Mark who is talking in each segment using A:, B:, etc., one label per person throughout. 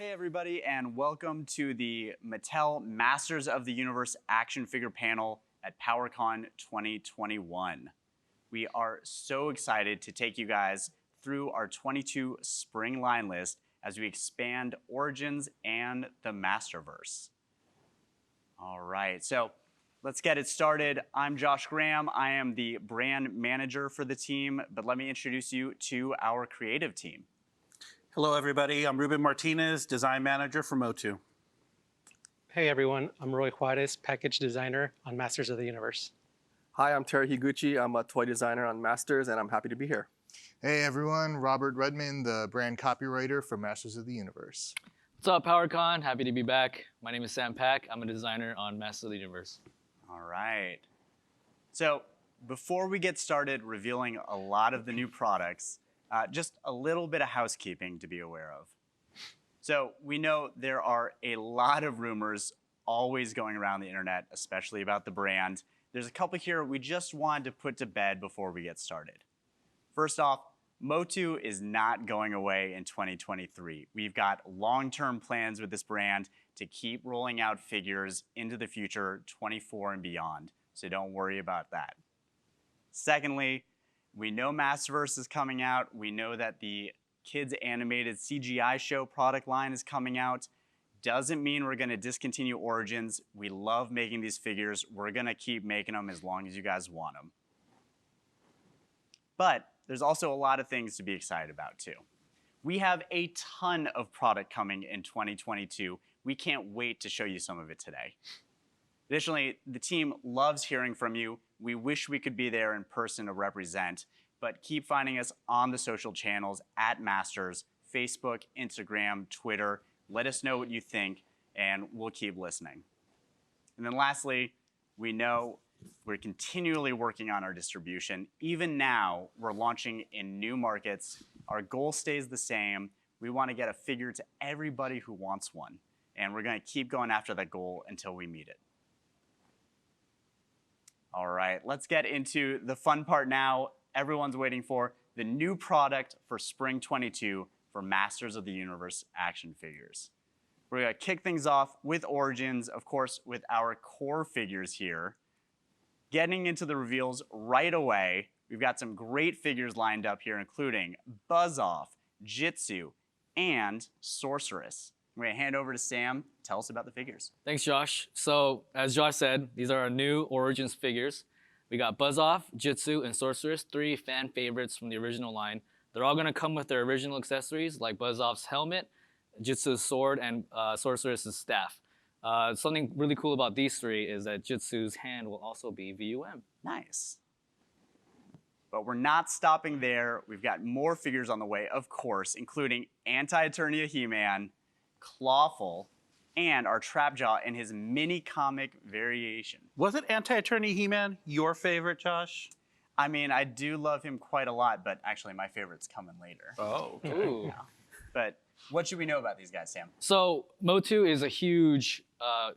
A: Hey everybody, and welcome to the Mattel Masters of the Universe action figure panel at PowerCon 2021. We are so excited to take you guys through our 22 spring line list as we expand Origins and the Masterverse. All right, so let's get it started. I'm Josh Graham. I am the brand manager for the team, but let me introduce you to our creative team.
B: Hello, everybody. I'm Ruben Martinez, design manager for MOTU.
C: Hey, everyone. I'm Roy Juarez, package designer on Masters of the Universe.
D: Hi, I'm Terry Higuchi. I'm a toy designer on Masters, and I'm happy to be here.
E: Hey everyone, Robert Rudman, the brand copywriter for Masters of the Universe.
F: What's up, PowerCon? Happy to be back. My name is Sam Pack. I'm a designer on Masters of the Universe.
A: All right. So before we get started revealing a lot of the new products, just a little bit of housekeeping to be aware of. So we know there are a lot of rumors always going around the internet, especially about the brand. There's a couple here we just wanted to put to bed before we get started. First off, MOTU is not going away in 2023. We've got long-term plans with this brand to keep rolling out figures into the future, 24 and beyond, so don't worry about that. Secondly, we know Masterverse is coming out. We know that the kids animated CGI show product line is coming out. Doesn't mean we're gonna discontinue Origins. We love making these figures. We're gonna keep making them as long as you guys want them. But there's also a lot of things to be excited about too. We have a ton of product coming in 2022. We can't wait to show you some of it today. Additionally, the team loves hearing from you. We wish we could be there in person to represent, but keep finding us on the social channels at Masters, Facebook, Instagram, Twitter. Let us know what you think, and we'll keep listening. And then lastly, we know we're continually working on our distribution. Even now, we're launching in new markets. Our goal stays the same. We want to get a figure to everybody who wants one, and we're going to keep going after that goal until we meet it. All right, let's get into the fun part now. Everyone's waiting for the new product for Spring 22 for Masters of the Universe action figures. We're gonna kick things off with Origins, of course, with our core figures here. Getting into the reveals right away, we've got some great figures lined up here, including Buzz-Off, Jitsu, and Sorceress. I'm gonna hand over to Sam. Tell us about the figures.
F: Thanks, Josh. So, as Josh said, these are our new Origins figures. We got Buzz-Off, Jitsu, and Sorceress, 3 fan favorites from the original line. They're all gonna come with their original accessories, like Buzz-Off's helmet, Jitsu's sword, and Sorceress's staff. Something really cool about these 3 is that Jitsu's hand will also be VUM.
A: Nice. But we're not stopping there. We've got more figures on the way, of course, including Anti-Eternia He-Man, Clawful, and our Trapjaw in his mini comic variation.
B: Wasn't Anti-Eternia He-Man your favorite, Josh?
A: I mean, I do love him quite a lot, but actually my favorite's coming later.
B: Oh.
F: Ooh.
A: Yeah. But what should we know about these guys, Sam?
F: So, MOTU is a huge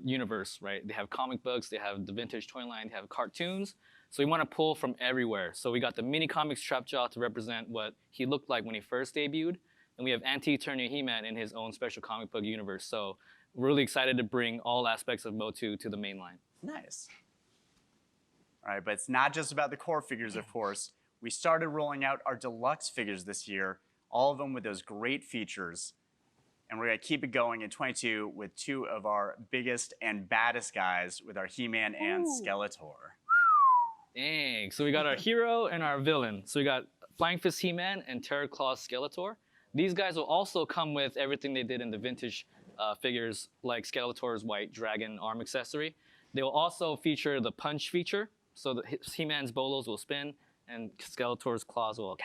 F: universe, right? They have comic books, they have the vintage toy line, they have cartoons. So we want to pull from everywhere. So we got the mini comics Trapjaw to represent what he looked like when he first debuted. And we have Anti-Eternia He-Man in his own special comic book universe. So we're really excited to bring all aspects of MOTU to the main line.
A: Nice. All right, but it's not just about the core figures, of course. We started rolling out our deluxe figures this year, all of them with those great features. And we're gonna keep it going in 22 with 2 of our biggest and baddest guys with our He-Man and Skeletor.
F: Dang, so we got our hero and our villain. So we got Flying Fist He-Man and Terror Claw Skeletor. These guys will also come with everything they did in the vintage figures, like Skeletor's white dragon arm accessory. They will also feature the punch feature, so the He-Man's bolos will spin, and Skeletor's claws will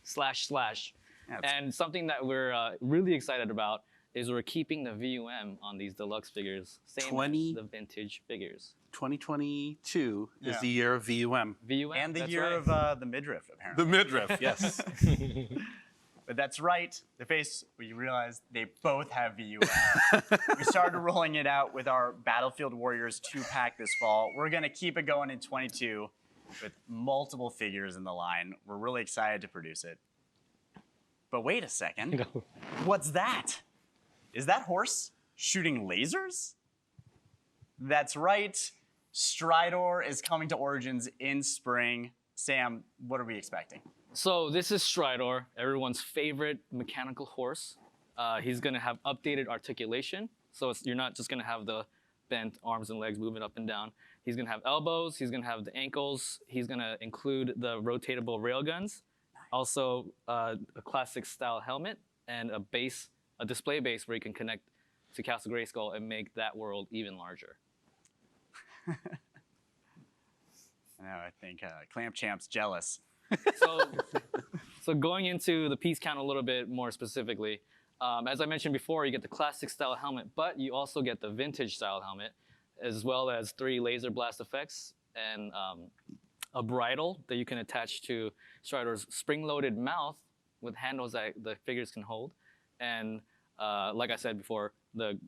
F: slash slash. And something that we're really excited about is we're keeping the VUM on these deluxe figures, same as the vintage figures.
B: 2022 is the year of VUM.
F: VUM,
A: And the
F: that's
A: year
F: right.
A: of the midriff, apparently.
B: The midriff, yes.
A: But that's right. The face, we realized they both have VUM. We started rolling it out with our Battlefield Warriors 2-pack this fall. We're gonna keep it going in 22 with multiple figures in the line. We're really excited to produce it. But wait a second. What's that? is that horse shooting lasers? That's right. Stridor is coming to Origins in spring. Sam, what are we expecting?
F: So this is Stridor, everyone's favorite mechanical horse. He's gonna have updated articulation. So you're not just gonna have the bent arms and legs moving up and down. He's gonna have elbows, he's gonna have the ankles, he's gonna include the rotatable railguns, also a classic style helmet, and a display base where you can connect to Castle Grayskull and make that world even larger.
A: I think Clamp Champ's jealous.
F: So going into the piece count a little bit more specifically, as I mentioned before, you get the classic style helmet, but you also get the vintage style helmet, as well as 3 laser blast effects and a bridle that you can attach to Stridor's spring-loaded mouth with handles that the figures can hold, and like I said before, the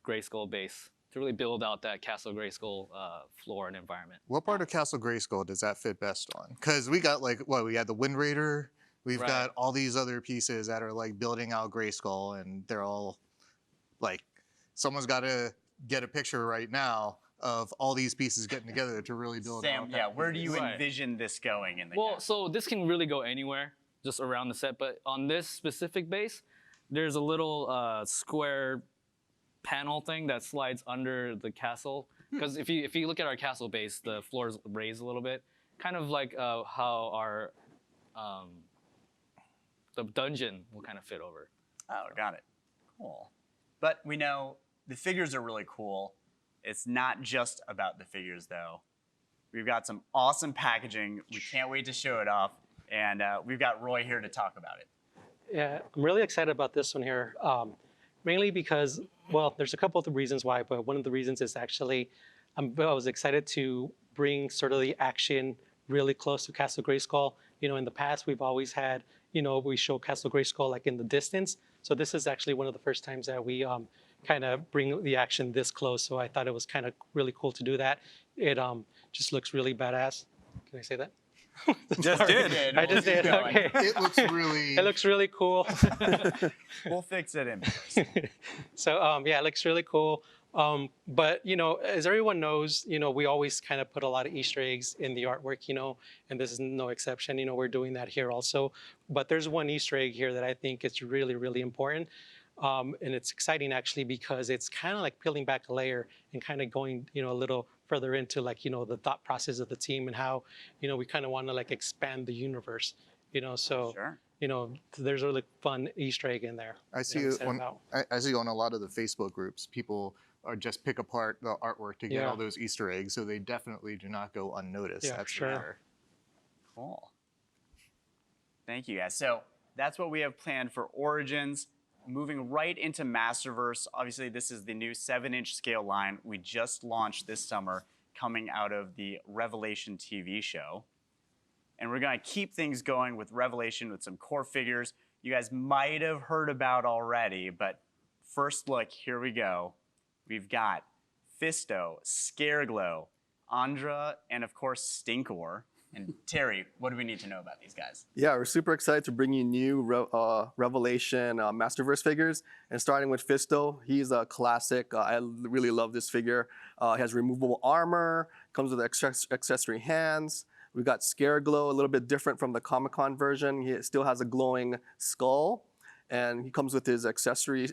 F: Grayskull base to really build out that Castle Grayskull floor and environment.
E: What part of Castle Grayskull does that fit best on? Because we got we had the Wind Raider, we've
F: Right.
E: got all these other pieces that are like building out Grayskull, and they're all like, someone's got to get a picture right now of all these pieces getting together to really build
A: Sam,
E: out.
A: yeah, where do you
F: Right.
A: envision this going in the
F: Well,
A: game?
F: so this can really go anywhere, just around the set. But on this specific base, there's a little square panel thing that slides under the castle. Because if you look at our castle base, the floors raised a little bit, kind of like how our the dungeon will kind of fit over.
A: Oh, got it. Cool. But we know the figures are really cool. It's not just about the figures, though. We've got some awesome packaging. We can't wait to show it off. And we've got Roy here to talk about it.
C: Yeah, I'm really excited about this one here, mainly because, well, there's a couple of the reasons why, but one of the reasons is actually I was excited to bring sort of the action really close to Castle Grayskull. You know, in the past, we've always had, we show Castle Grayskull like in the distance. So this is actually one of the first times that we kind of bring the action this close. So I thought it was kind of really cool to do that. It just looks really badass. Can I say that?
B: Just did.
C: I just did. Okay.
E: It looks really.
C: It looks really cool.
A: We'll fix it in.
C: So yeah, it looks really cool. But as everyone knows, we always kind of put a lot of Easter eggs in the artwork, and this is no exception. We're doing that here also. But there's one Easter egg here that I think is really, really important. And it's exciting actually because it's kind of like peeling back a layer and kind of going, a little further into like, the thought process of the team and how, we kind of want to like expand the universe, so.
A: Sure.
C: There's a really fun Easter egg in there.
E: I see I see on a lot of the Facebook groups, people are just pick apart the artwork to get all those Easter eggs, so they definitely do not go unnoticed.
C: Yeah,
E: that's
C: sure.
E: for sure.
A: Cool. Thank you, guys. So that's what we have planned for Origins. Moving right into Masterverse, obviously this is the new 7-inch scale line we just launched this summer, coming out of the Revelation TV show. And we're gonna keep things going with Revelation with some core figures you guys might have heard about already, but first look, here we go. We've got Fisto, Scareglow, Andra, and of course Stinkor. And Terry, what do we need to know about these guys?
D: Yeah, we're super excited to bring you new Revelation Masterverse figures. And starting with Fisto, he's a classic. I really love this figure. He has removable armor, comes with accessory hands. We've got Scareglow, a little bit different from the Comic-Con version. He still has a glowing skull. And he comes with his accessory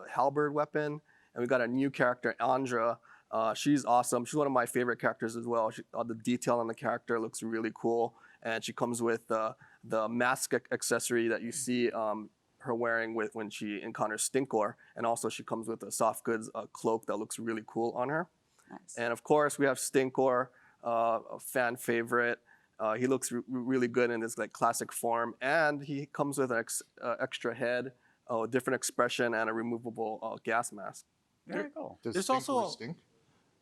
D: halberd weapon. And we've got a new character, Andra. She's awesome. She's one of my favorite characters as well. The detail on the character looks really cool. And she comes with the mask accessory that you see her wearing when she encounters Stinkor. And also she comes with a soft goods cloak that looks really cool on her.
A: Nice.
D: And of course we have Stinkor, a fan favorite. He looks really good in this like classic form. And he comes with an extra head, a different expression, and a removable gas mask.
A: Very cool.
E: Does
B: There's
E: Stinkor
B: also-
E: stink?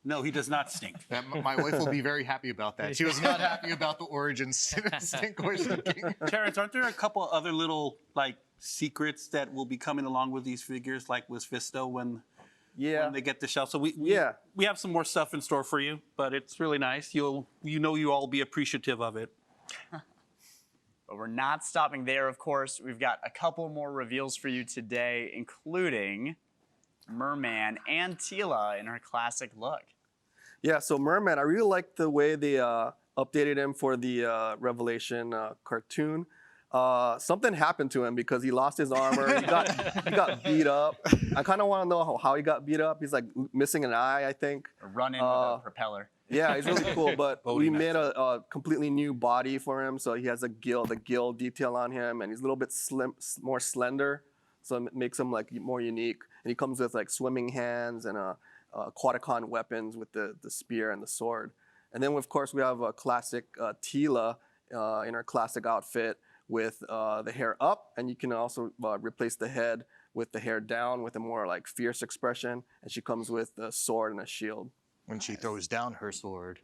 B: No, he does not stink.
E: My wife will be very happy about that. She was not happy about the Origins Stinkor stinking.
B: Terrence, aren't there a couple other little like secrets that will be coming along with these figures, like with Fisto when they get the shelf? So we have some more stuff in store for you, but it's really nice. You'll all be appreciative of it.
A: But we're not stopping there, of course. We've got a couple more reveals for you today, including Merman and Tila in her classic look.
D: Yeah, so Merman, I really like the way they updated him for the Revelation cartoon. Something happened to him because he lost his armor. He got beat up. I kind of want to know how he got beat up. He's like missing an eye, I think.
A: A run-in with a propeller.
D: Yeah, he's really cool. But we made a completely new body for him. So he has the gill detail on him, and he's a little bit more slender. So it makes him like more unique. And he comes with like swimming hands and Quadicon weapons with the spear and the sword. And then of course we have a classic Tila in her classic outfit with the hair up, and you can also replace the head with the hair down with a more like fierce expression. And she comes with a sword and a shield.
E: When she throws down her sword.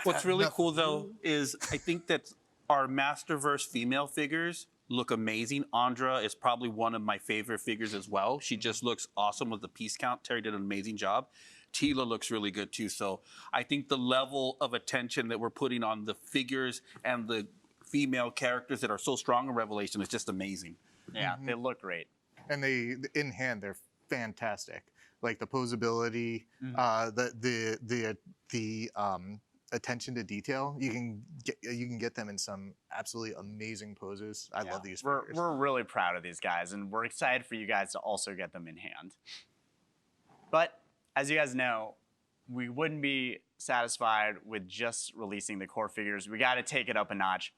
B: What's really cool though is I think that our Masterverse female figures look amazing. Andra is probably one of my favorite figures as well. She just looks awesome with the piece count. Terry did an amazing job. Tila looks really good too. So I think the level of attention that we're putting on the figures and the female characters that are so strong in Revelation is just amazing.
A: Yeah, they look great.
E: And they, in hand, they're fantastic. Like the posability, the attention to detail. You can get them in some absolutely amazing poses. I love these figures.
A: We're really proud of these guys, and we're excited for you guys to also get them in hand. But as you guys know, we wouldn't be satisfied with just releasing the core figures. We got to take it up a notch.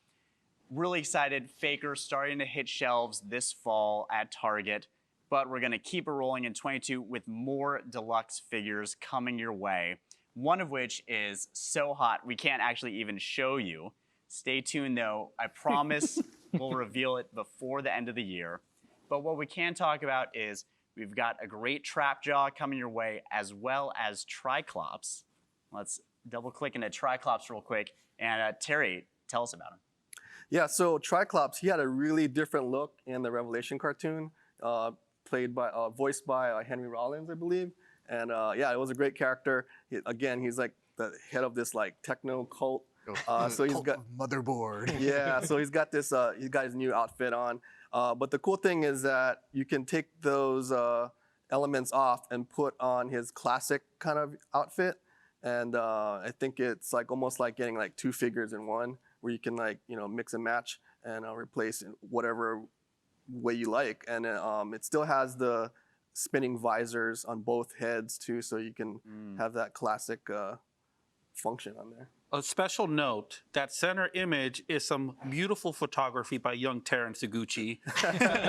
A: Really excited. Faker starting to hit shelves this fall at Target. But we're going to keep it rolling in 22 with more deluxe figures coming your way. One of which is so hot we can't actually even show you. Stay tuned though. I promise we'll reveal it before the end of the year. But what we can talk about is we've got a great trap jaw coming your way, as well as Triclops. Let's double click into Triclops real quick. And Terry, tell us about him.
D: Yeah, so Triclops, he had a really different look in the Revelation cartoon. Voiced by Henry Rollins, I believe. And yeah, it was a great character. Again, he's like the head of this like techno cult. So he's got
E: motherboard.
D: Yeah, so he's got this. He's got his new outfit on. But the cool thing is that you can take those elements off and put on his classic kind of outfit. And I think it's like almost like getting like two figures in one, where you can like mix and match and replace whatever way you like. And it still has the spinning visors on both heads too, so you can have that classic function on there.
B: A special note, that center image is some beautiful photography by young Terrence Higuchi,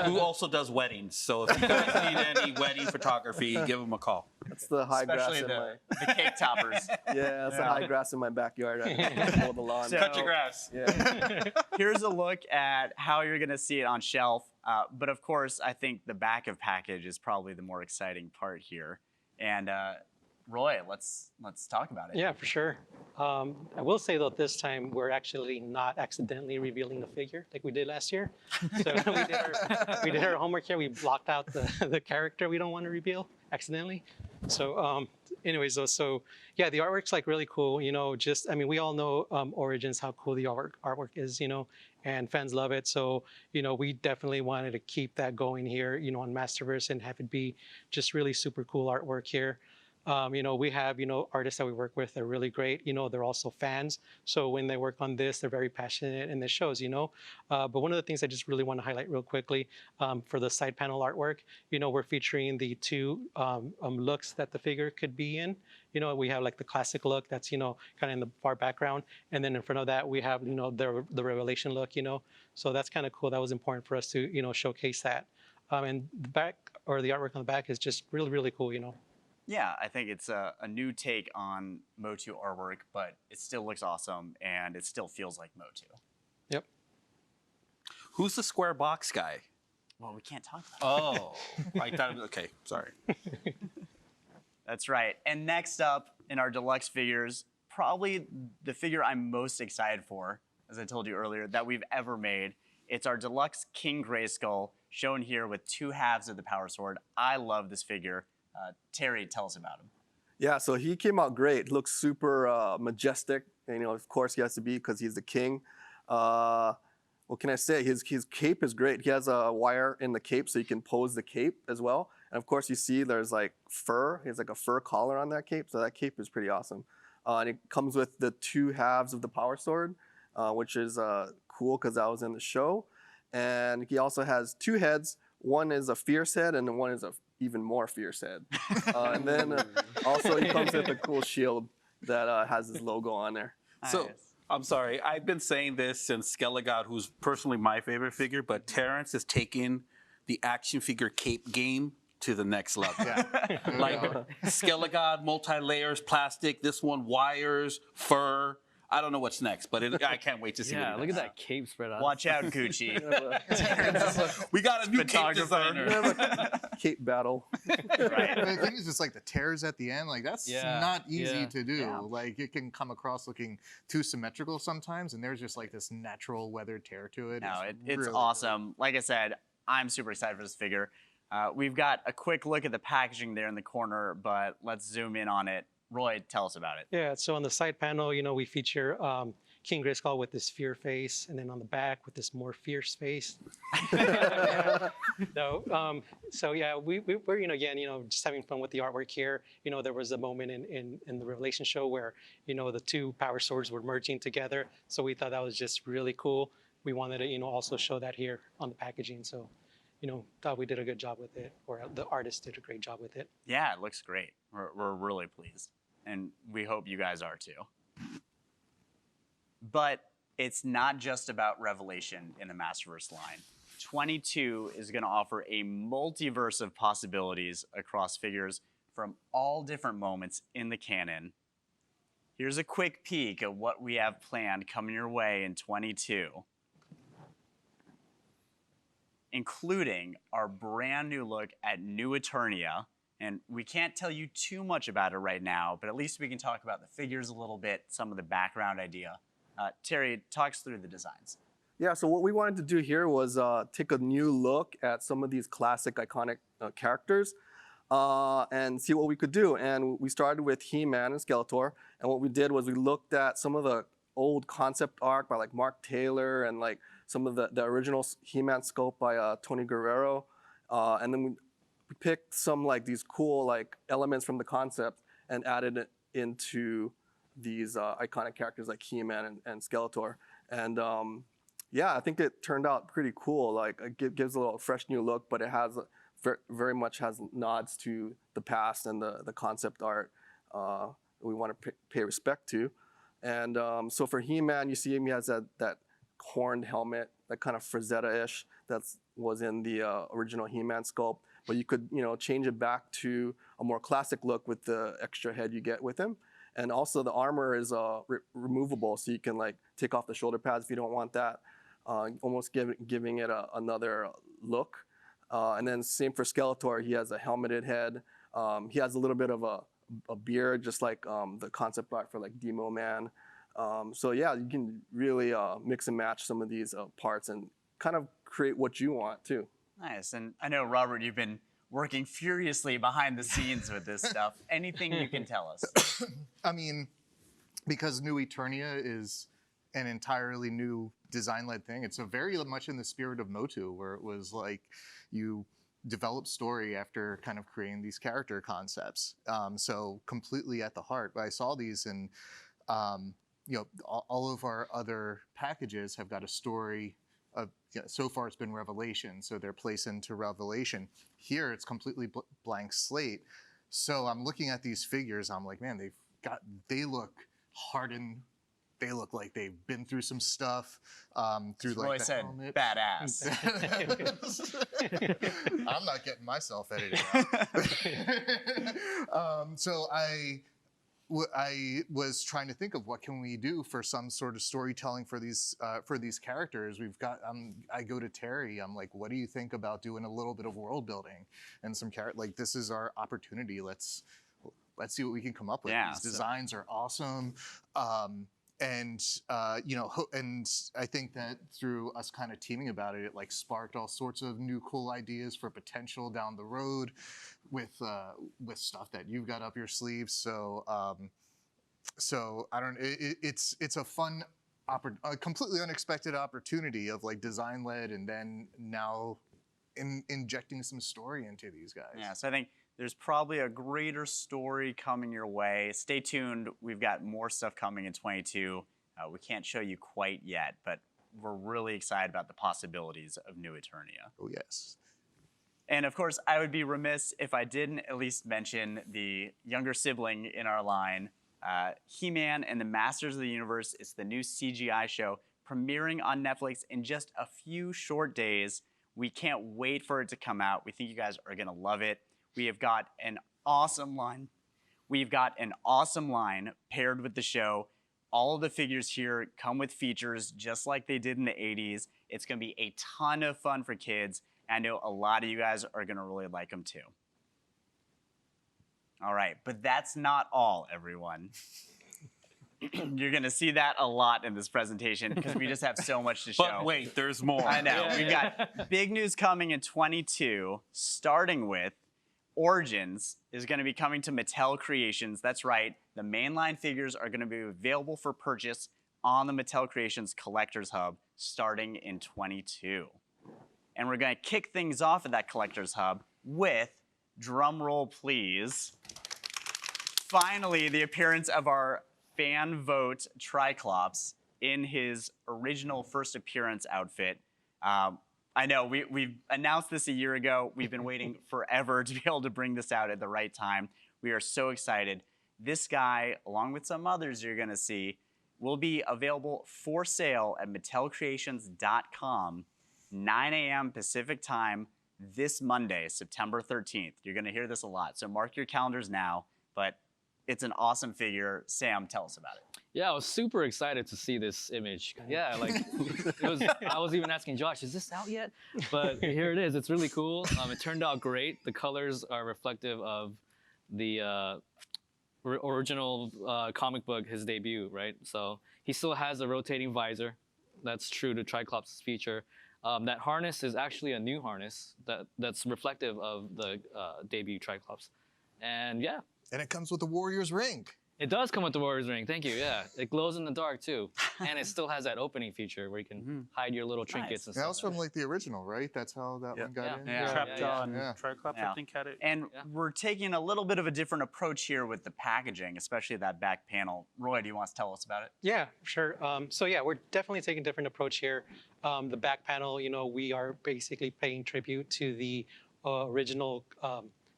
B: who also does weddings. So if you guys need any wedding photography, give him a call.
D: That's the high
A: Especially
D: grass in
A: the cake toppers.
D: Yeah, that's the high grass in my backyard. I mow the lawn.
A: So-
B: Cut your grass.
D: Yeah.
A: Here's a look at how you're going to see it on shelf. But of course, I think the back of package is probably the more exciting part here. And Roy, let's talk about it.
C: Yeah, for sure. I will say though, this time we're actually not accidentally revealing the figure like we did last year. So we did our homework here. We blocked out the character we don't want to reveal accidentally. So anyways, though, so yeah, the artwork's like really cool. We all know Origins, how cool the artwork is, and fans love it. So, we definitely wanted to keep that going here, on Masterverse and have it be just really super cool artwork here. We have, artists that we work with that are really great. They're also fans. So when they work on this, they're very passionate and it shows, But one of the things I just really want to highlight real quickly for the side panel artwork, we're featuring the two looks that the figure could be in. We have like the classic look that's, kind of in the far background. And then in front of that, we have, the Revelation look, So that's kind of cool. That was important for us to, showcase that. And the back, or the artwork on the back, is just really, really cool,
A: Yeah, I think it's a new take on MOTU artwork, but it still looks awesome and it still feels like MOTU.
C: Yep.
B: Who's the square box guy?
A: Well, we can't talk about it.
B: Oh, I thought, okay, sorry.
A: That's right. And next up in our deluxe figures, probably the figure I'm most excited for, as I told you earlier, that we've ever made. It's our deluxe King Grayskull, shown here with two halves of the power sword. I love this figure. Terry, tell us about him.
D: Yeah, so he came out great. Looks super majestic. And, of course, he has to be because he's the king. What can I say? His cape is great. He has a wire in the cape so you can pose the cape as well. And of course you see there's like fur. He has like a fur collar on that cape. So that cape is pretty awesome. And it comes with the 2 halves of the power sword, which is cool because that was in the show. And he also has 2 heads. One is a fierce head and one is a even more fierce head. And then also he comes with a cool shield that has his logo on there.
B: So
A: Nice.
B: I'm sorry, I've been saying this since Skelegod, who's personally my favorite figure, but Terrence has taken the action figure cape game to the next level. Like Skelegod, multi-layers, plastic, this one wires, fur. I don't know what's next, but I can't wait to see
F: Yeah,
B: what
F: look
B: he
F: at
B: does.
F: that cape spread out.
A: Watch out, Gucci.
B: We got a new cape
A: Photographer.
B: designer.
D: Cape battle.
A: Right.
E: The thing is just like the tears at the end, like that's
F: Yeah,
E: not easy
F: yeah.
E: to do.
A: Yeah.
E: Like it can come across looking too symmetrical sometimes, and there's just like this natural weathered tear to it.
A: No, it's
E: really
A: awesome. Like I said, I'm super excited for this figure. We've got a quick look at the packaging there in the corner, but let's zoom in on it. Roy, tell us about it.
C: Yeah, so on the side panel, we feature King Grayskull with this fear face, and then on the back with this more fierce face. No, so yeah, we're again, just having fun with the artwork here. There was a moment in the Revelation show where the 2 power swords were merging together, so we thought that was just really cool. We wanted to also show that here on the packaging, so thought we did a good job with it, or the artist did a great job with it.
A: Yeah, it looks great. We're really pleased, and we hope you guys are too. But it's not just about Revelation in the Masterverse line. 22 is going to offer a multiverse of possibilities across figures from all different moments in the canon. Here's a quick peek at what we have planned coming your way in 22, including our brand new look at New Eternia. And we can't tell you too much about it right now, but at least we can talk about the figures a little bit, some of the background idea. Terry, talk us through the designs.
D: Yeah, so what we wanted to do here was take a new look at some of these classic, iconic characters and see what we could do. And we started with He-Man and Skeletor. And what we did was we looked at some of the old concept art by like Mark Taylor and like some of the original He-Man sculpt by Tony Guerrero. And then we picked some like these cool like elements from the concept and added it into these iconic characters like He-Man and Skeletor. And yeah, I think it turned out pretty cool. Like it gives a little fresh new look, but it has very much has nods to the past and the concept art we want to pay respect to. And so for He-Man, you see him, he has that horned helmet, that kind of Frazetta-ish that was in the original He-Man sculpt. But you could, change it back to a more classic look with the extra head you get with him. And also the armor is removable, so you can like take off the shoulder pads if you don't want that, almost giving it another look. And then same for Skeletor, he has a helmeted head. He has a little bit of a beard, just like the concept art for like Demo Man. So yeah, you can really mix and match some of these parts and kind of create what you want too.
A: Nice. And I know, Robert, you've been working furiously behind the scenes with this stuff. Anything you can tell us?
E: I mean, because New Eternia is an entirely new design-led thing, it's a very much in the spirit of MOTU, where it was like you develop story after kind of creating these character concepts. So completely at the heart. But I saw these and all of our other packages have got a story. So far it's been Revelation, so they're placed into Revelation. Here it's completely blank slate. So I'm looking at these figures, I'm like, man, they look hardened. They look like they've been through some stuff. Through like
A: Roy
E: the
A: said,
E: helmet.
A: badass.
E: I'm not getting myself edited out. So I was trying to think of what can we do for some sort of storytelling for these characters. We've got I go to Terry. I'm like, what do you think about doing a little bit of world building and some like this is our opportunity. Let's see what we can come up with.
A: Yeah,
E: These designs are awesome. And I think that through us kind of teaming about it, it like sparked all sorts of new cool ideas for potential down the road with stuff that you've got up your sleeves. So I don't. It's a fun a completely unexpected opportunity of like design led, and then now injecting some story into these guys.
A: Yeah, so I think there's probably a greater story coming your way. Stay tuned. We've got more stuff coming in 22. We can't show you quite yet, but we're really excited about the possibilities of New Eternia.
E: Oh yes.
A: And of course, I would be remiss if I didn't at least mention the younger sibling in our line, He-Man and the Masters of the Universe. It's the new CGI show premiering on Netflix in just a few short days. We can't wait for it to come out. We think you guys are gonna love it. We have got an awesome line. We've got an awesome line paired with the show. All of the figures here come with features just like they did in the 80s. It's gonna be a ton of fun for kids. I know a lot of you guys are gonna really like them too. All right, but that's not all, everyone. You're gonna see that a lot in this presentation because we just have so much to show.
B: But wait, there's more.
A: I know, we've got big news coming in 22, starting with Origins is gonna be coming to Mattel Creations. That's right, the mainline figures are gonna be available for purchase on the Mattel Creations Collectors Hub starting in 22. And we're gonna kick things off at that Collectors Hub with, drum roll please, finally the appearance of our fan vote Triclops in his original first appearance outfit. I know, we've announced this a year ago. We've been waiting forever to be able to bring this out at the right time. We are so excited. This guy, along with some others you're gonna see, will be available for sale at mattelcreations.com 9 a.m. Pacific time this Monday, September 13th. You're gonna hear this a lot, so mark your calendars now, but it's an awesome figure. Sam, tell us about it.
F: Yeah, I was super excited to see this image. Yeah, like I was even asking Josh, is this out yet? But here it is. It's really cool. It turned out great. The colors are reflective of the original comic book, his debut, right? So he still has a rotating visor. That's true to Triclops' feature. That harness is actually a new harness that's reflective of the debut Triclops. And yeah.
E: And it comes with the Warrior's ring.
F: It does come with the Warrior's ring, thank you, yeah. It glows in the dark too. And it still has that opening feature where you can hide your little trinkets and
E: That
F: stuff.
E: was from like the original, right? That's how that one got in.
A: Yeah.
B: Trapjaw and
E: Yeah.
B: Triclops,
A: Yeah.
B: I think, had it.
A: And we're taking a little bit of a different approach here with the packaging, especially that back panel. Roy, do you want to tell us about it?
C: Yeah, sure. So yeah, we're definitely taking a different approach here. The back panel, you know, we are basically paying tribute to the original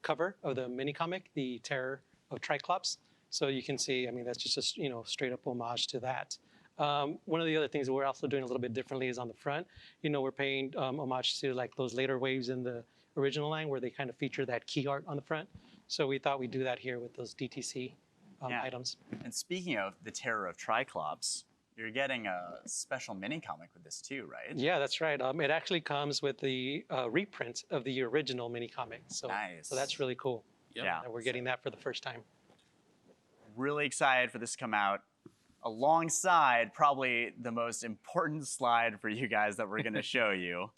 C: cover of the mini comic, The Terror of Triclops. So you can see, I mean, that's just a straight up homage to that. One of the other things that we're also doing a little bit differently is on the front. You know, we're paying homage to like those later waves in the original line where they kind of feature that key art on the front. So we thought we'd do that here with those DTC items.
A: And speaking of the Terror of Triclops, you're getting a special mini comic with this too, right?
C: Yeah, that's right. It actually comes with the reprint of the original mini comic. So,
A: Nice.
C: so that's really cool.
A: Yeah.
C: That we're getting that for the first time.
A: Really excited for this to come out alongside probably the most important slide for you guys that we're going to show you.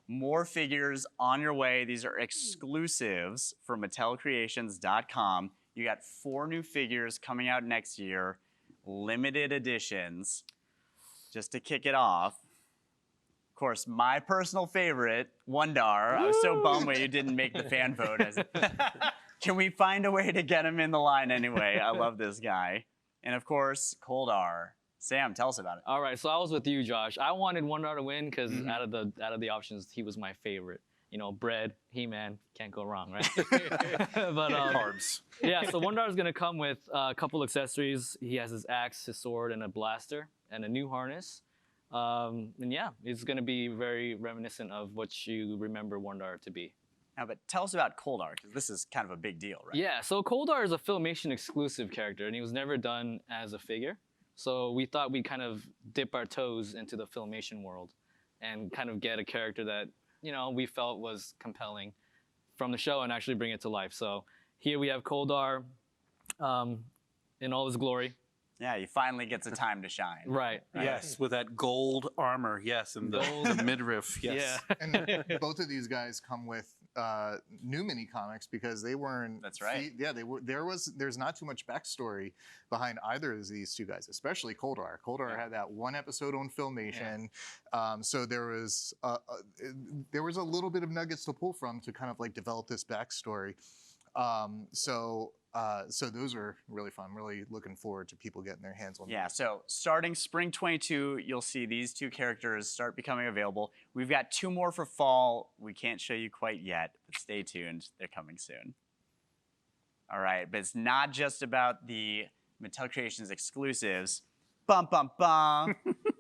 A: More figures on your way. These are exclusives for MattelCreations.com. You got 4 new figures coming out next year, limited editions. Just to kick it off, of course, my personal favorite, Wondar. I was so bummed when you didn't make the fan vote. Can we find a way to get him in the line anyway? I love this guy. And of course, Coldar. Sam, tell us about it.
F: All right, so I was with you, Josh. I wanted Wondar to win because out of the options, he was my favorite. You know, bread, He-Man, can't go wrong, right? But
B: Carbs.
F: yeah, so Wondar is gonna come with a couple accessories. He has his axe, his sword, and a blaster, and a new harness. And yeah, it's gonna be very reminiscent of what you remember Wondar to be.
A: Now, but tell us about Coldar, because this is kind of a big deal, right?
F: Yeah, so Coldar is a Filmation exclusive character, and he was never done as a figure. So we thought we'd kind of dip our toes into the Filmation world and kind of get a character that, you know, we felt was compelling from the show and actually bring it to life. So here we have Coldar in all his glory.
A: Yeah, he finally gets a time to shine.
F: Right.
B: Yes, with that gold armor. Yes, and the midriff. Yes.
F: Yeah.
E: And both of these guys come with new mini comics because they weren't.
A: That's right.
E: Yeah, they were. There's not too much backstory behind either of these two guys, especially Koldar. Koldar had that one episode on Filmation, so there was a little bit of nuggets to pull from to kind of like develop this backstory. So those are really fun. Really looking forward to people getting their hands on.
A: Yeah, so starting spring 22, you'll see these two characters start becoming available. We've got 2 more for fall. We can't show you quite yet, but stay tuned. They're coming soon. All right, but it's not just about the Mattel Creations exclusives. Bum, bum, bum.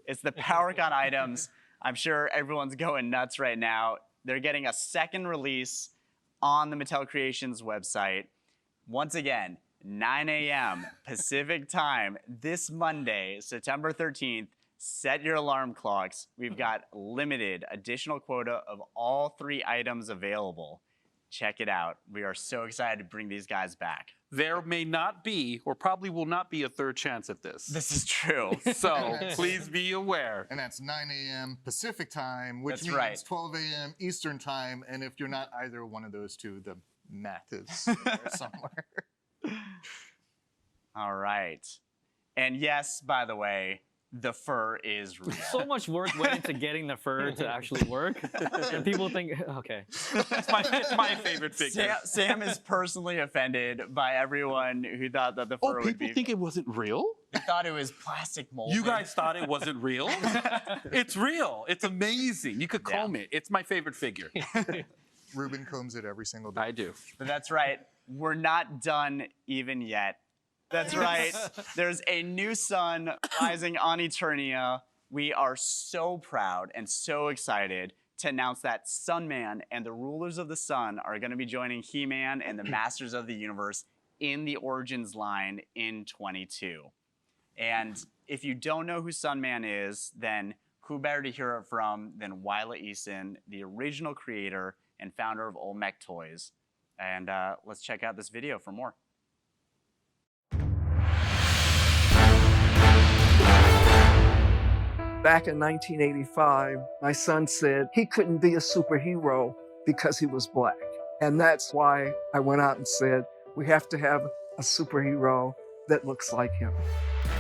A: It's the PowerCon items. I'm sure everyone's going nuts right now. They're getting a second release on the Mattel Creations website. Once again, 9 a.m. Pacific time this Monday, September 13th. Set your alarm clocks. We've got limited additional quota of all 3 items available. Check it out. We are so excited to bring these guys back.
B: There may not be, or probably will not be, a third chance at this.
A: This is true.
B: So please be aware.
E: And that's 9 a.m. Pacific time, which
A: That's
E: means
A: right.
E: 12 a.m. Eastern time. And if you're not either one of those two, the math is there somewhere.
A: All right. And yes, by the way, the fur is real.
F: So much work went into getting the fur to actually work, and people think, okay.
B: It's my favorite figure.
A: Sam is personally offended by everyone who thought that the fur would be.
B: People think it wasn't real?
A: They thought it was plastic molded.
B: You guys thought it wasn't real? It's real. It's amazing. You could comb it. It's my favorite figure.
E: Ruben combs it every single day.
B: I do.
A: But that's right. We're not done even yet. That's right. There's a new sun rising on Eternia. We are so proud and so excited to announce that Sunman and the Rulers of the Sun are going to be joining He-Man and the Masters of the Universe in the Origins line in 22. And if you don't know who Sunman is, then who better to hear it from than Wila Eason, the original creator and founder of Olmec Toys. And let's check out this video for more.
G: Back in 1985, my son said he couldn't be a superhero because he was black. And that's why I went out and said, we have to have a superhero that looks like him.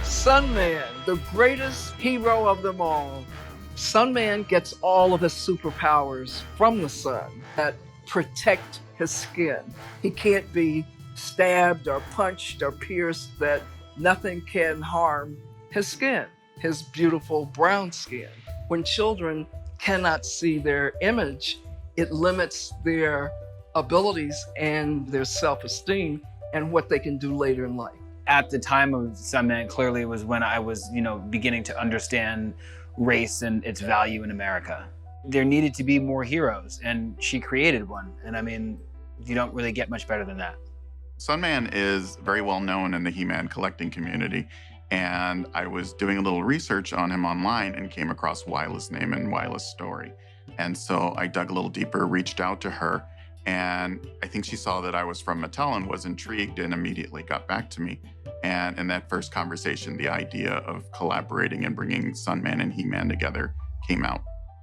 G: Sunman, the greatest hero of them all. Sunman gets all of his superpowers from the sun that protect his skin. He can't be stabbed or punched or pierced, that nothing can harm his skin, his beautiful brown skin. When children cannot see their image, it limits their abilities and their self-esteem and what they can do later in life.
H: At the time of Sunman, clearly was when I was, beginning to understand race and its value in America. There needed to be more heroes, and she created one. And I mean, you don't really get much better than that.
I: Sunman is very well known in the He-Man collecting community. And I was doing a little research on him online and came across Wila's name and Wila's story. And so I dug a little deeper, reached out to her, and I think she saw that I was from Mattel and was intrigued and immediately got back to me. And in that first conversation, the idea of collaborating and bringing Sunman and He-Man together came out.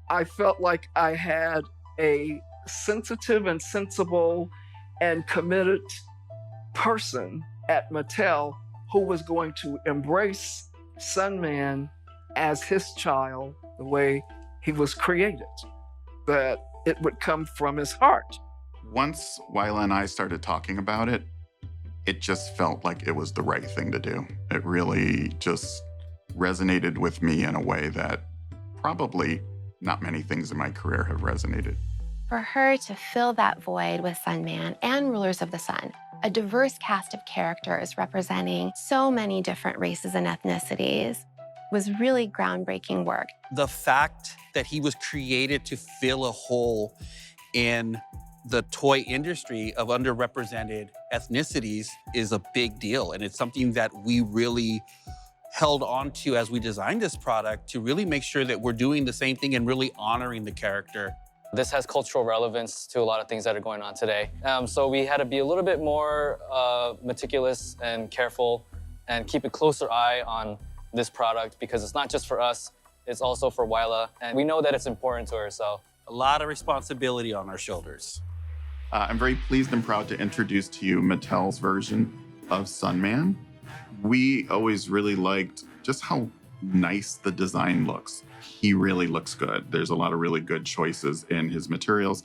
G: I felt like I had a sensitive and sensible and committed person at Mattel who was going to embrace Sunman as his child the way he was created, that it would come from his heart.
I: Once Wila and I started talking about it, it just felt like it was the right thing to do. It really just resonated with me in a way that probably not many things in my career have resonated.
J: For her to fill that void with Sunman and Rulers of the Sun, a diverse cast of characters representing so many different races and ethnicities, was really groundbreaking work.
B: The fact that he was created to fill a hole in the toy industry of underrepresented ethnicities is a big deal. And it's something that we really held on to as we designed this product to really make sure that we're doing the same thing and really honoring the character.
F: This has cultural relevance to a lot of things that are going on today. So we had to be a little bit more meticulous and careful and keep a closer eye on this product because it's not just for us, it's also for Wyla. And we know that it's important to her, so.
B: A lot of responsibility on our shoulders.
I: I'm very pleased and proud to introduce to you Mattel's version of Sunman. We always really liked just how nice the design looks. He really looks good. There's a lot of really good choices in his materials.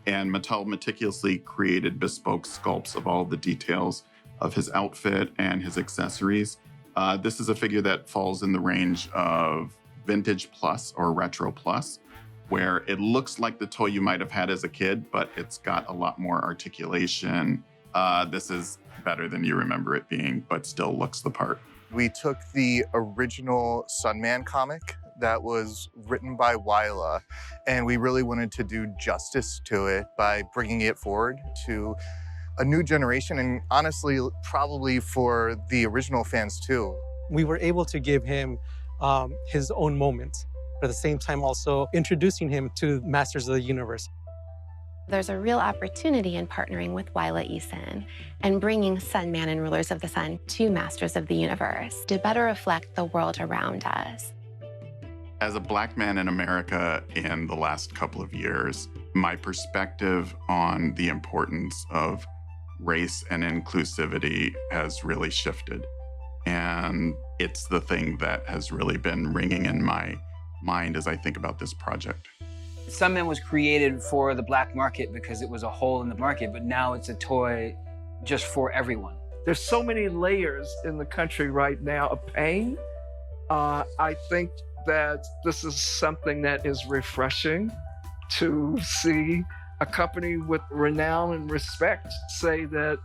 I: And Mattel meticulously created bespoke sculpts of all the details of his outfit and his accessories. This is a figure that falls in the range of vintage plus or retro plus, where it looks like the toy you might have had as a kid, but it's got a lot more articulation. This is better than you remember it being, but still looks the part.
E: We took the original Sunman comic that was written by Wyla, and we really wanted to do justice to it by bringing it forward to a new generation, and honestly, probably for the original fans too.
C: We were able to give him his own moment, but at the same time also introducing him to Masters of the Universe.
J: There's a real opportunity in partnering with Wyla Eason and bringing Sunman and Rulers of the Sun to Masters of the Universe to better reflect the world around us.
I: As a Black man in America in the last couple of years, my perspective on the importance of race and inclusivity has really shifted. And it's the thing that has really been ringing in my mind as I think about this project.
H: Sunman was created for the black market because it was a hole in the market, but now it's a toy just for everyone.
G: There's so many layers in the country right now of pain. I think that this is something that is refreshing to see a company with renown and respect say that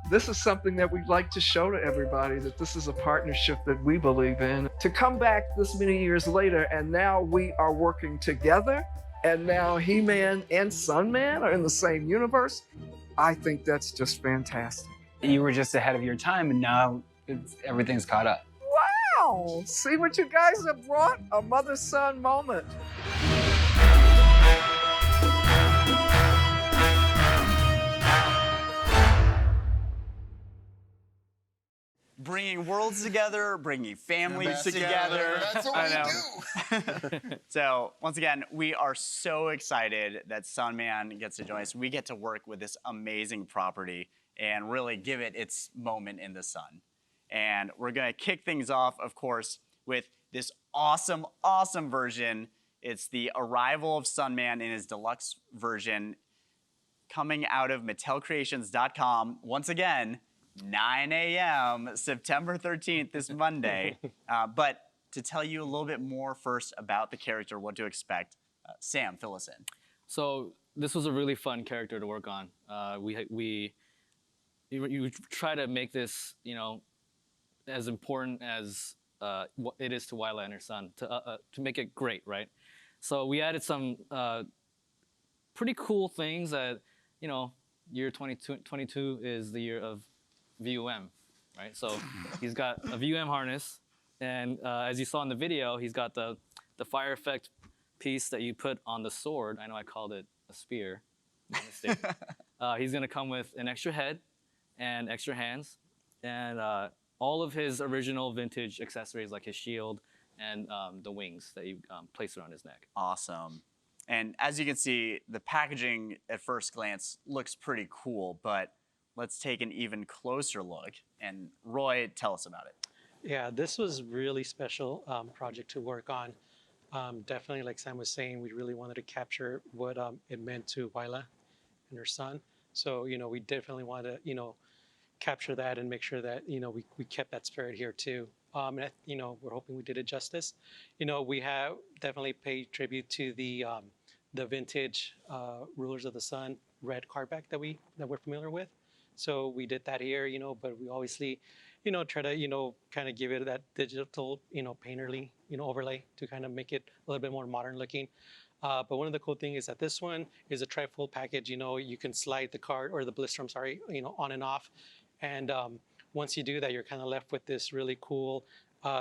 G: this is something that we'd like to show to everybody, that this is a partnership that we believe in. To come back this many years later, and now we are working together, and now He-Man and Sunman are in the same universe, I think that's just fantastic.
H: You were just ahead of your time, and now everything's caught up.
G: Wow! See what you guys have brought? A mother-son moment.
A: Bringing worlds together, bringing families together.
E: That's what we do.
A: So once again, we are so excited that Sunman gets to join us. We get to work with this amazing property and really give it its moment in the sun. And we're gonna kick things off, of course, with this awesome, awesome version. It's the arrival of Sunman in his deluxe version coming out of MattelCreations.com. Once again, 9 a.m., September 13th, this Monday. But to tell you a little bit more first about the character, what to expect, Sam, fill us in.
F: So this was a really fun character to work on. You try to make this, as important as what it is to Wyla and her son, to make it great, right? So we added some pretty cool things that, year 2022 is the year of VUM, right? So he's got a VUM harness, and as you saw in the video, he's got the fire effect piece that you put on the sword. I know I called it a spear. My mistake. He's gonna come with an extra head and extra hands, and all of his original vintage accessories like his shield and the wings that you placed around his neck.
A: Awesome. And as you can see, the packaging at first glance looks pretty cool, but let's take an even closer look. And Roy, tell us about it.
C: Yeah, this was really special project to work on. Definitely, like Sam was saying, we really wanted to capture what it meant to Wyla and her son. So, we definitely wanted to, capture that and make sure that, we kept that spirit here too. And, we're hoping we did it justice. We have definitely paid tribute to the vintage Rulers of the Sun red card back that we're familiar with. So we did that here, but we obviously, try to, kind of give it that digital, painterly, overlay to kind of make it a little bit more modern looking. But one of the cool things is that this one is a tri-fold package. You can slide the card or the blister, I'm sorry, on and off. And once you do that, you're kind of left with this really cool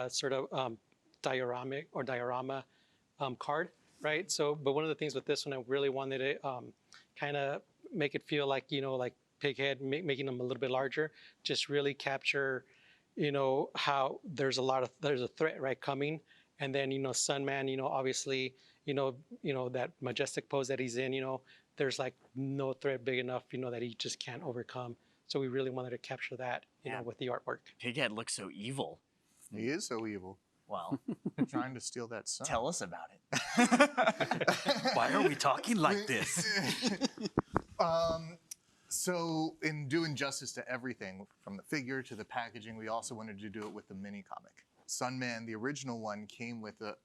C: sort of diorama card, right? So, but one of the things with this one, I really wanted to kind of make it feel like, like Pighead, making them a little bit larger, just really capture, how there's a threat right coming, and then Sunman, obviously, that majestic pose that he's in, there's like no threat big enough, that he just can't overcome. So we really wanted to capture that, with the artwork.
A: Pighead looks so evil.
E: He is so evil.
A: Well,
E: Trying to steal that sun.
A: tell us about it.
B: Why are we talking like this?
E: So in doing justice to everything, from the figure to the packaging, we also wanted to do it with the mini comic. Sunman, the original one, came with the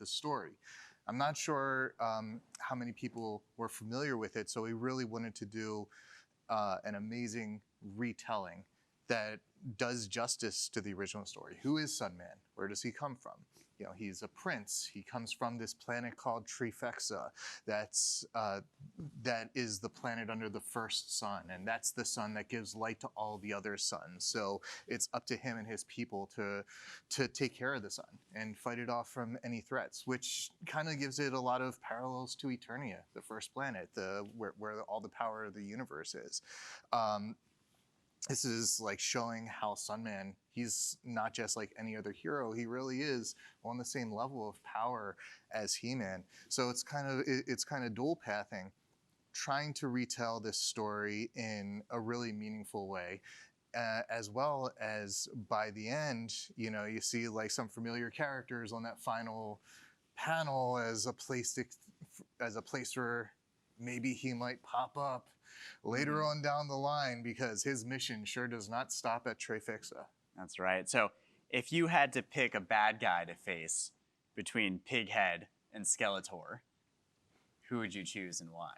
E: story. I'm not sure how many people were familiar with it, so we really wanted to do an amazing retelling that does justice to the original story. Who is Sunman? Where does he come from? He's a prince. He comes from this planet called Trifexa. That is the planet under the first sun, and that's the sun that gives light to all the other suns. So it's up to him and his people to take care of the sun and fight it off from any threats, which kind of gives it a lot of parallels to Eternia, the first planet, where all the power of the universe is. This is like showing how Sunman, he's not just like any other hero. He really is on the same level of power as He-Man. So it's kind of dual pathing, trying to retell this story in a really meaningful way, as well as by the end, you see like some familiar characters on that final panel as a place where maybe he might pop up later on down the line, because his mission sure does not stop at Trifexa.
A: That's right. So if you had to pick a bad guy to face between Pighead and Skeletor, who would you choose and why?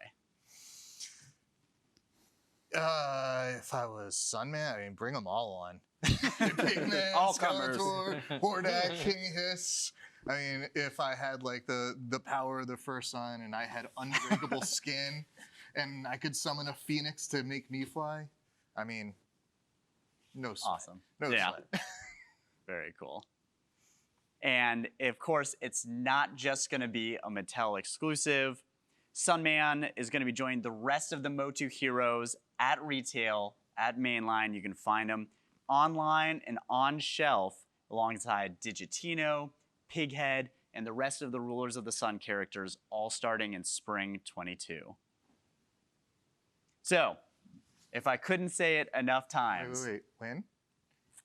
E: If I was Sunman, bring them all on. Pigman,
B: All comers.
E: Skeletor, Hordak, King Hiss. If I had like the power of the first sun and I had unbreakable skin, and I could summon a phoenix to make me fly, no sweat.
A: Awesome.
E: No sweat.
A: Very cool. And of course, it's not just going to be a Mattel exclusive. Sunman is going to be joining the rest of the MOTU heroes at retail, at Mainline. You can find them online and on shelf alongside Digitino, Pighead, and the rest of the Rulers of the Sun characters, all starting in spring 22. So, if I couldn't say it enough times,
E: Wait. When?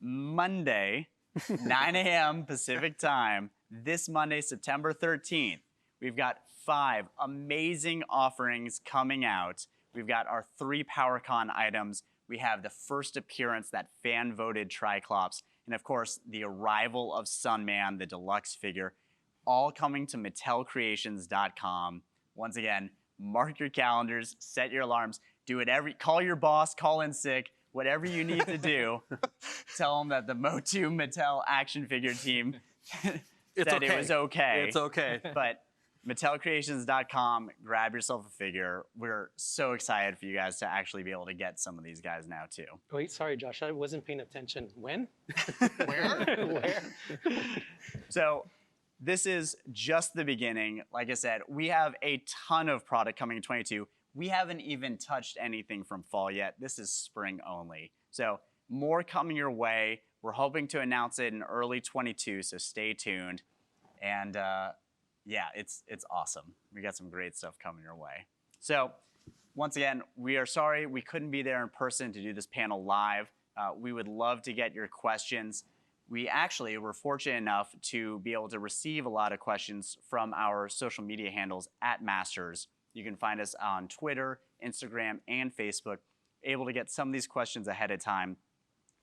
A: Monday, 9 a.m. Pacific time, this Monday, September 13th, we've got 5 amazing offerings coming out. We've got our 3 PowerCon items. We have the first appearance, that fan-voted Triclops, and of course, the arrival of Sunman, the deluxe figure, all coming to MattelCreations.com. Once again, mark your calendars, set your alarms, call your boss, call in sick, whatever you need to do. Tell them that the MOTU Mattel action figure team said it was okay.
B: It's okay.
A: But MattelCreations.com, grab yourself a figure. We're so excited for you guys to actually be able to get some of these guys now too.
C: Wait, sorry, Josh, I wasn't paying attention. When?
E: Where?
C: Where?
A: So this is just the beginning. Like I said, we have a ton of product coming in 22. We haven't even touched anything from fall yet. This is spring only. So more coming your way. We're hoping to announce it in early 22, so stay tuned. And yeah, it's awesome. We got some great stuff coming your way. So once again, we are sorry we couldn't be there in person to do this panel live. We would love to get your questions. We actually were fortunate enough to be able to receive a lot of questions from our social media handles at Masters. You can find us on Twitter, Instagram, and Facebook, able to get some of these questions ahead of time.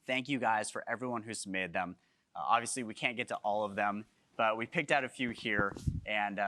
A: Thank you guys for everyone who submitted them. Obviously, we can't get to all of them, but we picked out a few here. And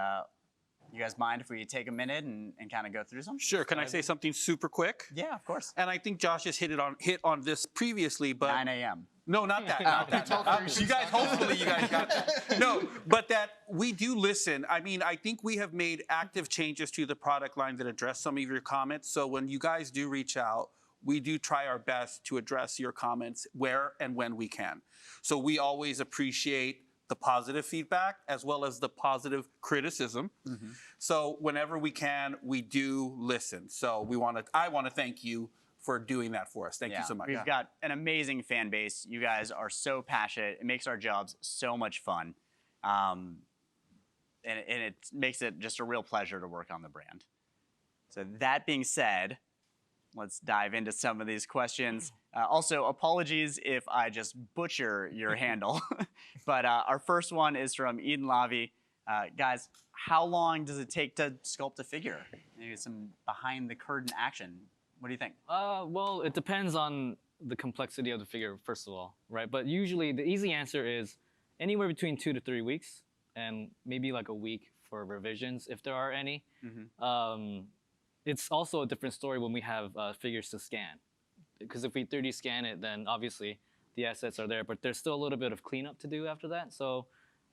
A: you guys mind if we take a minute and kind of go through some?
B: Sure. Can I say something super quick?
A: Yeah, of course.
B: And I think Josh has hit on this previously, but
A: 9 a.m.
B: No, not that. Not that. You guys, hopefully you guys got that. No, but that we do listen. I think we have made active changes to the product line that address some of your comments. So when you guys do reach out, we do try our best to address your comments where and when we can. So we always appreciate the positive feedback as well as the positive criticism. Mm-hmm. So whenever we can, we do listen. So I want to thank you for doing that for us. Thank you so much.
A: We've got an amazing fan base. You guys are so passionate. It makes our jobs so much fun. And it makes it just a real pleasure to work on the brand. So that being said, let's dive into some of these questions. Also, apologies if I just butcher your handle. But our first one is from Eden Lavi. Guys, how long does it take to sculpt a figure? Maybe some behind the curtain action. What do you think?
F: Well, it depends on the complexity of the figure, first of all, right? But usually the easy answer is anywhere between 2 to 3 weeks, and maybe like a week for revisions, if there are any. It's also a different story when we have figures to scan. Because if we 3D scan it, then obviously the assets are there, but there's still a little bit of cleanup to do after that. So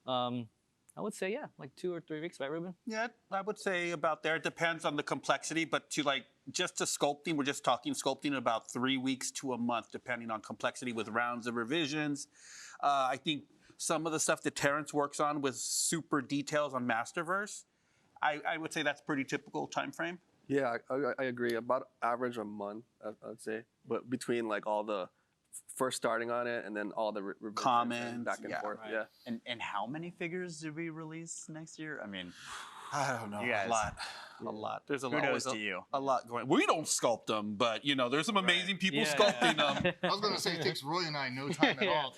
F: I would say, yeah, like 2 or 3 weeks, right, Ruben?
B: Yeah, I would say about there. It depends on the complexity, but just to sculpting, we're just talking sculpting about 3 weeks to a month, depending on complexity with rounds of revisions. I think some of the stuff that Terrence works on with super details on Masterverse, I would say that's pretty typical time frame.
D: Yeah, I agree. About average a month, I'd say. But between like all the first starting on it and then all the revisions
B: Comments,
D: back and forth.
B: right.
D: Yeah.
A: And how many figures did we release next year? I mean,
B: I don't know.
A: You guys-
B: A lot. There's a
A: kudos
B: lot.
A: to you.
B: A lot going. We don't sculpt them, but there's some amazing people sculpting them.
E: I was gonna say it takes Roy and I no time at all.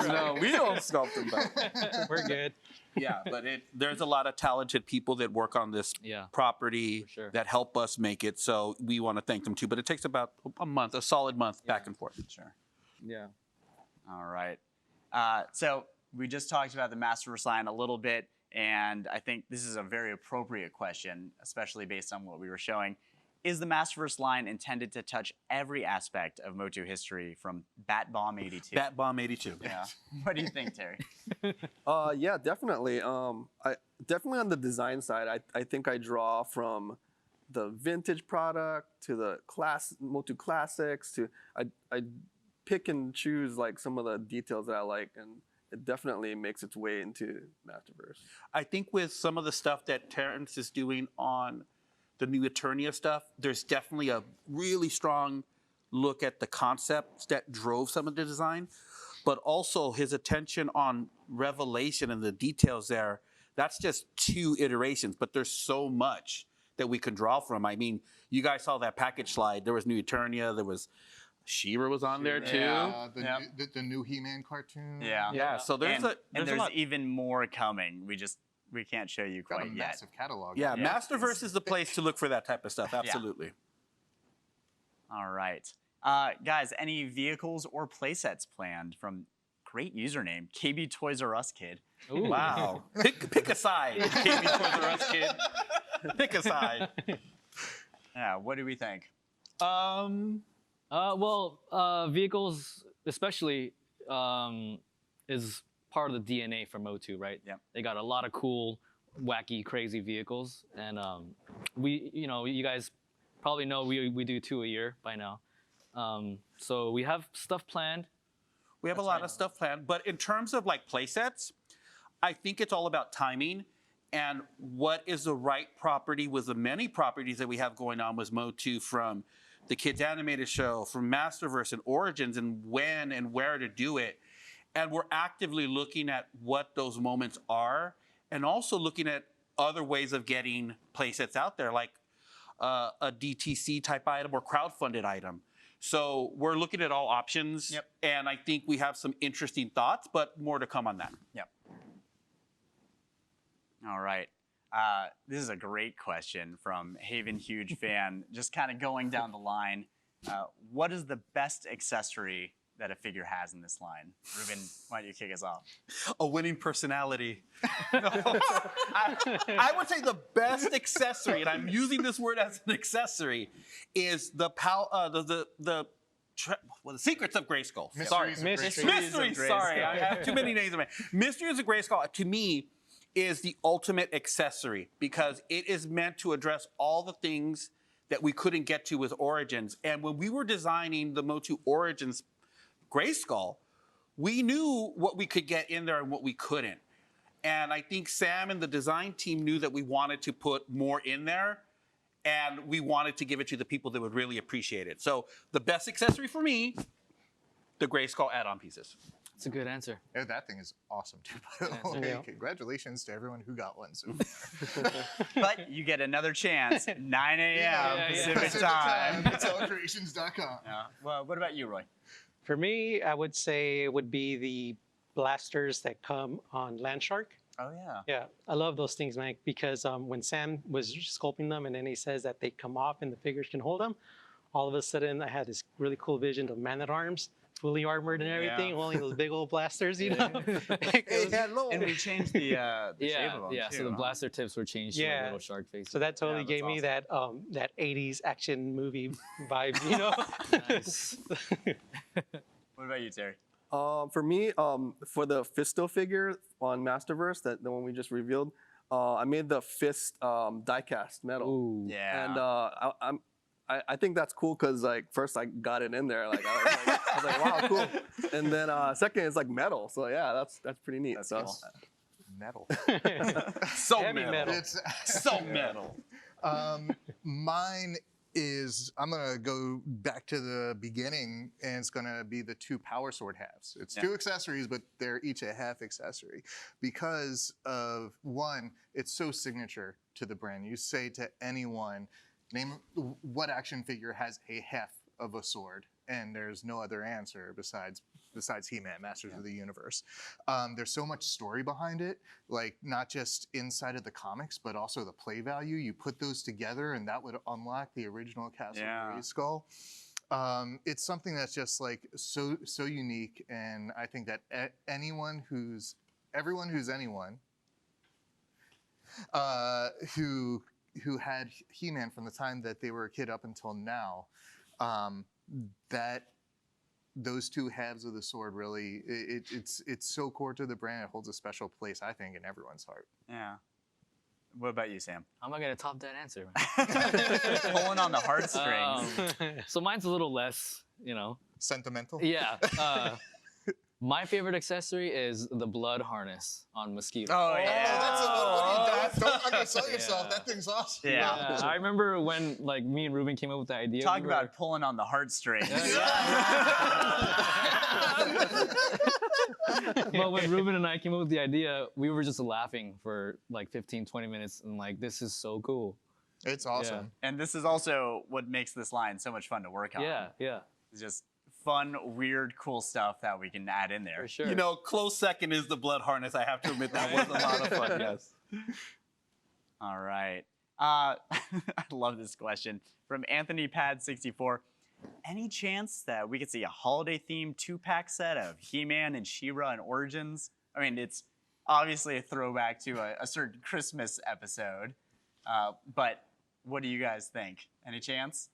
B: No, we don't sculpt them. But
C: We're good.
B: yeah, but there's a lot of talented people that work on this
F: Yeah.
B: property
F: For sure.
B: that help us make it. So we want to thank them too. But it takes about a month, a solid month back and forth.
A: Sure.
F: Yeah.
A: All right. So we just talked about the Masterverse line a little bit, and I think this is a very appropriate question, especially based on what we were showing. Is the Masterverse line intended to touch every aspect of MOTU history from Bat Bomb 82?
B: Bat Bomb 82.
A: Yeah. What do you think, Terry?
D: Yeah, definitely. I definitely on the design side, I think I draw from the vintage product to the MOTU classics to I pick and choose like some of the details that I like, and it definitely makes its way into Masterverse.
B: I think with some of the stuff that Terrence is doing on the new Eternia stuff, there's definitely a really strong look at the concepts that drove some of the design, but also his attention on revelation and the details there. That's just 2 iterations, but there's so much that we can draw from. I mean, you guys saw that package slide. There was new Eternia. There was She-Ra was on there too.
A: Yeah.
E: The new He-Man cartoon.
A: Yeah.
B: Yeah. So there's
A: and
B: a
A: there's
B: lot.
A: even more coming. We can't show you
E: Got a
A: quite yet.
E: massive catalog.
B: Yeah,
A: Yeah.
B: Masterverse is the place to look for that type of stuff. Absolutely.
A: All right. Guys, any vehicles or playsets planned from great username, KB Toys R Us Kid?
F: Ooh.
B: Wow. Pick a side, KB Toys R Us Kid. Pick a side.
A: Yeah, what do we think?
F: Vehicles especially is part of the DNA for MOTU, right?
A: Yeah.
F: They got a lot of cool, wacky, crazy vehicles, and you guys probably know we do 2 a year by now. So we have stuff planned.
B: We have a lot of stuff planned, but in terms of like play sets, I think it's all about timing and what is the right property with the many properties that we have going on with MOTU, from the Kids Animated Show, from Masterverse and Origins, and when and where to do it. And we're actively looking at what those moments are, and also looking at other ways of getting play sets out there, like a DTC type item or crowdfunded item. So we're looking at all options,
A: Yep.
B: and I think we have some interesting thoughts, but more to come on that.
A: Yep. All right. This is a great question from Haven Huge Fan. Just kind of going down the line. What is the best accessory that a figure has in this line? Ruben, why don't you kick us off?
B: A winning personality. I would say the best accessory, and I'm using this word as an accessory, is the Secrets of Grayskull. Mysteries. Sorry, I have too many names in my Mysteries of Grayskull, to me, is the ultimate accessory, because it is meant to address all the things that we couldn't get to with Origins. And when we were designing the MOTU Origins Grayskull, we knew what we could get in there and what we couldn't. And I think Sam and the design team knew that we wanted to put more in there. and we wanted to give it to the people that would really appreciate it. So the best accessory for me, the Grayskull add-on pieces.
F: That's a good answer.
E: Yeah, that thing is awesome too. By the way,
C: Yeah.
E: congratulations to everyone who got one so far.
A: But you get another chance, 9 a.m.
F: Yeah.
A: Pacific time.
E: MattelCreations.com.
A: Yeah. Well, what about you, Roy?
C: For me, I would say it would be the blasters that come on Landshark.
A: Oh, yeah.
C: Yeah, I love those things, Mike, because when Sam was sculpting them and then he says that they come off and the figures can hold them, all of a sudden I had this really cool vision of Man-at-Arms, fully armored and everything, holding those big old blasters, you know?
A: And we changed the shape of them,
F: yeah.
A: too,
F: So the
A: huh?
F: blaster tips were changed to
C: Yeah.
F: little shark faces.
C: So that totally
A: that's
C: gave me that that 80s action movie vibe, you know?
F: Nice.
A: What about you, Terry?
D: For me, for the Fisto figure on Masterverse, the one we just revealed, I made the fist die-cast metal.
F: Ooh.
A: Yeah.
D: And I think that's cool because like first I got it in there, like I was like, wow, cool. And then second it's like metal, so yeah, that's pretty neat.
A: That's
D: so
A: cool.
E: Metal.
B: So
C: Heavy metal.
E: It's
B: So metal.
E: Mine is, I'm gonna go back to the beginning, and it's gonna be the 2 power sword halves. It's 2 accessories, but they're each a half accessory because of one, it's so signature to the brand. You say to anyone, name what action figure has a half of a sword, and there's no other answer besides He-Man, Masters of the Universe. There's so much story behind it, like not just inside of the comics, but also the play value. You put those together, and that would unlock the original Castle Grayskull. It's something that's just like so unique, and I think that anyone who's anyone who had He-Man from the time that they were a kid up until now, that those 2 halves of the sword really, it's so core to the brand. It holds a special place, I think, in everyone's heart.
A: Yeah. What about you, Sam?
F: How am I going to top that answer, man?
A: Pulling on the heartstrings.
F: So mine's a little less, you know.
E: Sentimental?
F: Yeah. My favorite accessory is the blood harness on Mosquito.
A: Oh, yeah.
E: That's a little don't undersell yourself.
F: Yeah.
E: That thing's awesome.
A: Yeah.
F: I remember when like me and Ruben came up with the idea.
A: Talk
F: we were-
A: about pulling on the heartstrings.
F: But when Ruben and I came up with the idea, we were just laughing for like 15, 20 minutes and like, this is so cool.
E: It's awesome.
A: And this is also what makes this line so much fun to work on.
F: Yeah, yeah,
A: It's just fun, weird, cool stuff that we can add in there.
F: for sure.
B: You know, close second is the blood harness. I have to admit that was a lot of fun. Yes.
A: All right. I love this question from Anthony Pad 64. Any chance that we could see a holiday-themed 2-pack set of He-Man and She-Ra and Origins? I mean, it's obviously a throwback to a certain Christmas episode, but what do you guys think? Any chance?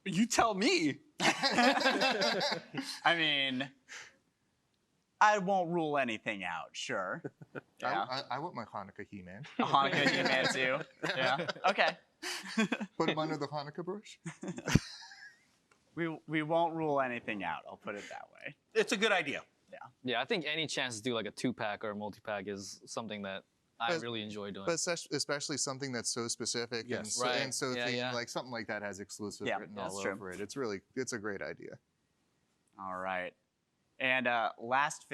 B: You tell me.
A: I mean, I won't rule anything out, sure. Yeah.
E: I want my Hanukkah He-Man.
A: A Hanukkah He-Man too. Yeah. Okay.
E: Put him under the Hanukkah bush.
A: We won't rule anything out. I'll put it that way.
B: It's a good idea.
F: Yeah, I think any chance to do like a 2-pack or a multi-pack is something that I
E: But-
F: really enjoy doing.
E: But especially something that's so specific and
B: Yes.
E: so,
F: Right.
E: and so
F: Yeah,
E: themed,
F: yeah.
E: like something like that has exclusive
A: Yeah,
E: written
A: that's
E: all
A: true.
E: over it. It's a great idea.
A: All right. And last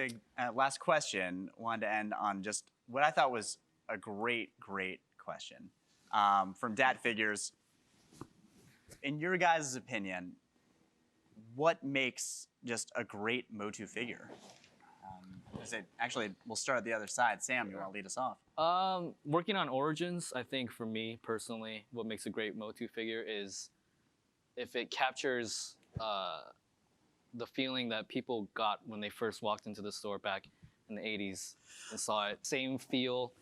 A: question, wanted to end on just what I thought was a great question from Dat Figures. In your guys' opinion, what makes just a great MOTU figure? Actually, we'll start at the other side. Sam, you want to lead us off?
F: Working on Origins, I think for me personally, what makes a great MOTU figure is if it captures the feeling that people got when they first walked into the store back in the 80s and saw it. Same feel,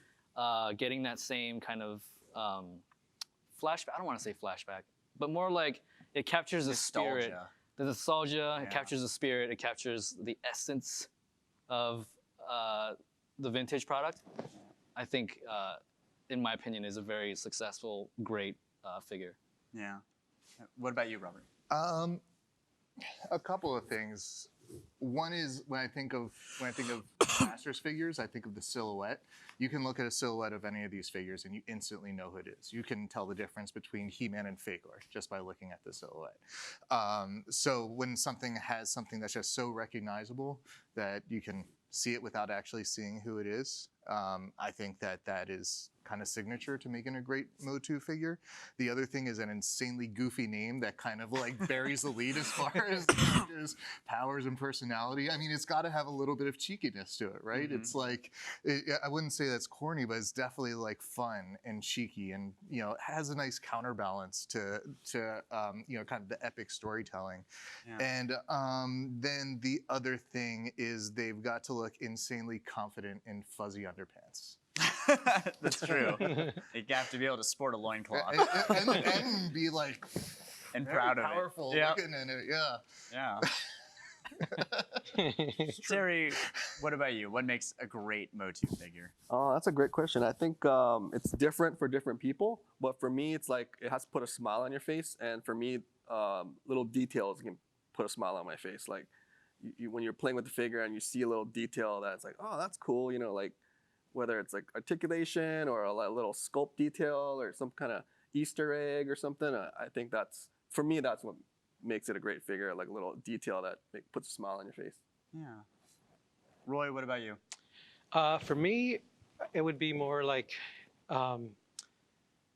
F: getting that same kind of flashback. I don't want to say flashback, but more like it captures the spirit.
A: Nostalgia.
F: The nostalgia,
A: Yeah.
F: it captures the spirit, it captures the essence of the vintage product. I think, in my opinion, is a very successful, great figure.
A: Yeah. What about you, Robert?
E: A couple of things. One is when I think of Masters figures, I think of the silhouette. You can look at a silhouette of any of these figures and you instantly know who it is. You can tell the difference between He-Man and Fagor just by looking at the silhouette. So when something has something that's just so recognizable that you can see it without actually seeing who it is, I think that that is kind of signature to making a great MOTU figure. The other thing is an insanely goofy name that kind of like buries the lead as far as the character's powers and personality. I mean, it's got to have a little bit of cheekiness to it, right?
A: Mm-hmm.
E: It's like, I wouldn't say that's corny, but it's definitely like fun and cheeky, and you know, has a nice counterbalance to you know, kind of the epic storytelling.
A: Yeah.
E: And then the other thing is they've got to look insanely confident in fuzzy underpants.
A: That's true. You have to be able to sport a loincloth.
E: And be like
A: and
E: very
A: proud of it.
E: powerful
A: Yep.
E: looking in it. Yeah.
A: Yeah. Sari, what about you? What makes a great MOTU figure?
D: Oh, that's a great question. I think it's different for different people, but for me, it's like it has to put a smile on your face, and for me, little details can put a smile on my face. Like when you're playing with the figure and you see a little detail that's like, oh, that's cool. You know, like whether it's like articulation or a little sculpt detail or some kind of Easter egg or something. I think that's, for me, that's what makes it a great figure, like a little detail that puts a smile on your face.
A: Yeah. Roy, what about you?
C: For me, it would be more like, I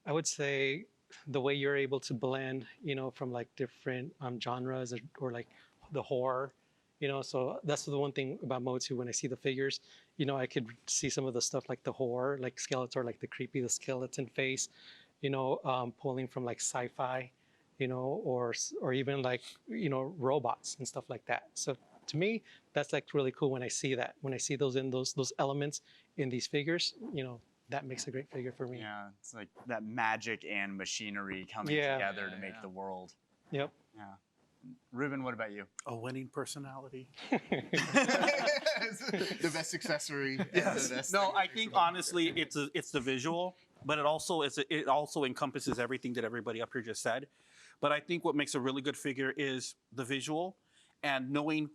C: would say the way you're able to blend, you know, from like different genres or like the horror, you know, so that's the one thing about MOTU. When I see the figures, you know, I could see some of the stuff like the horror, like Skeletor, like the skeleton face, you know, pulling from like sci-fi, you know, or even like, you know, robots and stuff like that. So to me, that's like really cool when I see that. When I see those elements in these figures, you know, that makes a great figure for me.
A: Yeah, it's like that magic and machinery coming together to make the world.
C: Yep.
A: Yeah. Ruben, what about you?
B: A winning personality.
E: The best accessory.
B: Yes.
E: The best
B: No,
E: thing.
B: I think honestly, it's the visual, but it also encompasses everything that everybody up here just said. But I think what makes a really good figure is the visual and knowing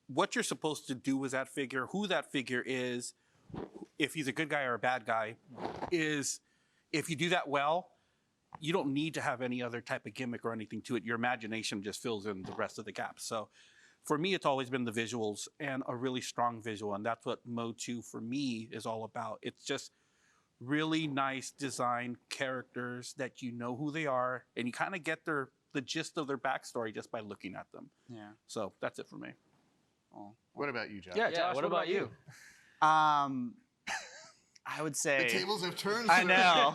B: what you're supposed to do with that figure, who that figure is, if he's a good guy or a bad guy, is if you do that well, you don't need to have any other type of gimmick or anything to it. Your imagination just fills in the rest of the gaps. So for me, it's always been the visuals and a really strong visual. And that's what MOTU for me is all about. It's just really nice designed characters that you know who they are and you kind of get the gist of their backstory just by looking at them.
A: Yeah.
B: So that's it for me.
A: Oh.
E: What about you, Josh?
F: Yeah, Josh, what about you?
A: I would say
E: The tables have turned.
A: I
E: sir.
A: know.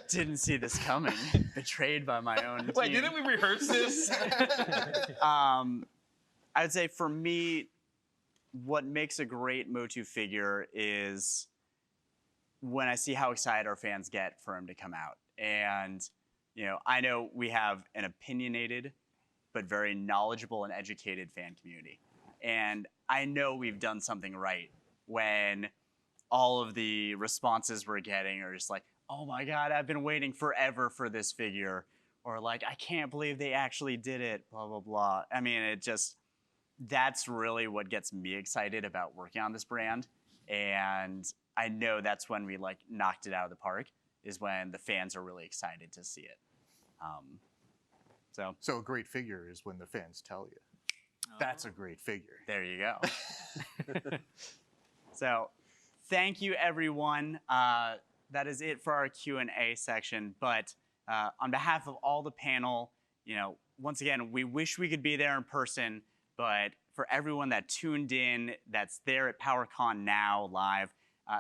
A: Didn't see this coming. Betrayed by my own
B: Wait,
A: team.
B: didn't we rehearse this?
A: I'd say for me, what makes a great MOTU figure is when I see how excited our fans get for him to come out. And, you know, I know we have an opinionated but very knowledgeable and educated fan community. And I know we've done something right when all of the responses we're getting are just like, oh my God, I've been waiting forever for this figure. Or like, I can't believe they actually did it, blah, blah, blah. I mean, that's really what gets me excited about working on this brand. And I know that's when we like knocked it out of the park, is when the fans are really excited to see it.
E: So a great figure is when the fans tell you. That's a great figure.
A: There you go. So thank you, everyone. That is it for our Q&A section. But on behalf of all the panel, you know, once again, we wish we could be there in person, but for everyone that tuned in, that's there at PowerCon now live,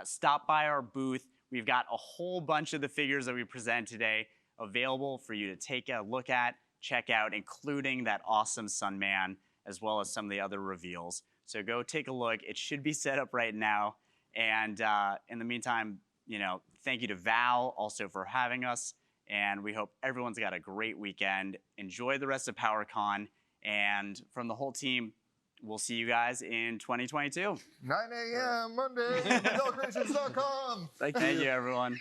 A: stop by our booth. We've got a whole bunch of the figures that we present today available for you to take a look at, check out, including that awesome Sun Man, as well as some of the other reveals. So go take a look. It should be set up right now. And in the meantime, you know, thank you to Val also for having us. And we hope everyone's got a great weekend. Enjoy the rest of PowerCon. And from the whole team, we'll see you guys in 2022.
E: 9 a.m. Monday, MattelCreations.com.
D: Thank you.
A: Thank you, everyone.